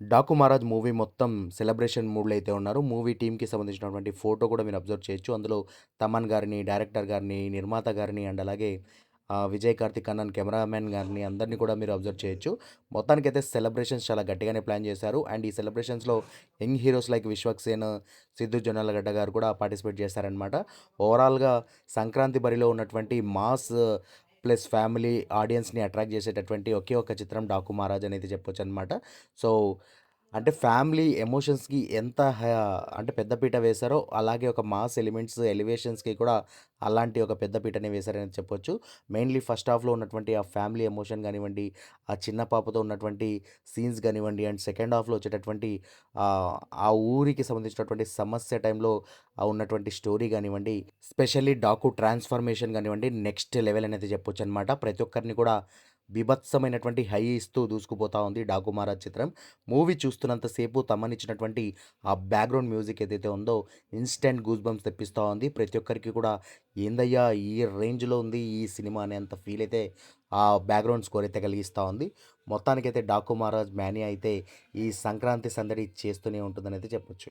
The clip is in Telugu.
'డాకు మహారాజ్' మూవీ మొత్తం సెలబ్రేషన్ మూడ్‌లో అయితే ఉన్నారు. మూవీ టీమ్‌కి సంబంధించినటువంటి ఫోటో కూడా మీరు అబ్జర్వ్ చేయొచ్చు. అందులో తమన్ గారిని, డైరెక్టర్ గారిని, నిర్మాత గారిని అండ్ అలాగే విజయ్ కార్తీక్ అన్నన్ కెమెరామెన్ గారిని అందరిని కూడా మీరు అబ్జర్వ్ చేయొచ్చు. మొత్తానికైతే సెలబ్రేషన్స్ చాలా గట్టిగానే ప్లాన్ చేశారు. అండ్ ఈ సెలబ్రేషన్స్‌లో young heroes like Vishwak Sen, Siddhu Jonnalagadda garu కూడా పార్టిసిపేట్ చేశారనమాట. ఓవరాల్‌గా సంక్రాంతి బరిలో ఉన్నటువంటి మాస్ ప్లస్ ఫ్యామిలీ ఆడియన్స్‌ని అట్రాక్ట్ చేసేటటువంటి ఒకే ఒక్క చిత్రం 'డాకు మహారాజ్' అనేది చెప్పొచ్చనమాట. సో, అంటే ఫ్యామిలీ ఎమోషన్స్‌కి ఎంత అంటే పెద్ద పీట వేశారో, అలాగే ఒక మాస్ ఎలిమెంట్స్, ఎలివేషన్స్‌కి కూడా అలాంటి ఒక పెద్ద పీటనే వేశారని చెప్పొచ్చు. మెయిన్‌లీ ఫస్ట్ హాఫ్‌లో ఉన్నటువంటి ఆ ఫ్యామిలీ ఎమోషన్ గానివ్వండి, ఆ చిన్న పాపతో ఉన్నటువంటి సీన్స్ గానివ్వండి, అండ్ సెకండ్ హాఫ్‌లో వచ్చేటటువంటి ఆ ఊరికి సంబంధించినటువంటి సమస్య టైంలో ఉన్నటువంటి స్టోరీ గానివ్వండి, స్పెషల్లీ డాకు ట్రాన్స్‌ఫర్మేషన్ గానివ్వండి, నెక్స్ట్ లెవెల్ అనేది చెప్పొచ్చనమాట. ప్రతి ఒక్కరిని కూడా బీభత్సమైనటువంటి హై ఇస్తూ దూసుకుపోతా ఉంది 'డాకు మహారాజ్' చిత్రం. మూవీ చూస్తున్నంత సేపు తమనిచ్చినటువంటి ఆ బ్యాక్‌గ్రౌండ్ మ్యూజిక్ ఏదైతే ఉందో ఇన్‌స్టంట్ గూస్ బంప్స్ తెప్పిస్తా ఉంది. ప్రతి ఒక్కరికి కూడా ఏందయ్యా ఈ రేంజ్‌లో ఉంది ఈ సినిమా అనేంత ఫీల్ అయితే ఆ బ్యాక్‌గ్రౌండ్ స్కోర్ అయితే కలిగిస్తా ఉంది. మొత్తానికైతే 'డాకు మహారాజ్' మానియా అయితే ఈ సంక్రాంతి సందడి చేస్తూనే ఉంటుందనైతే చెప్పొచ్చు.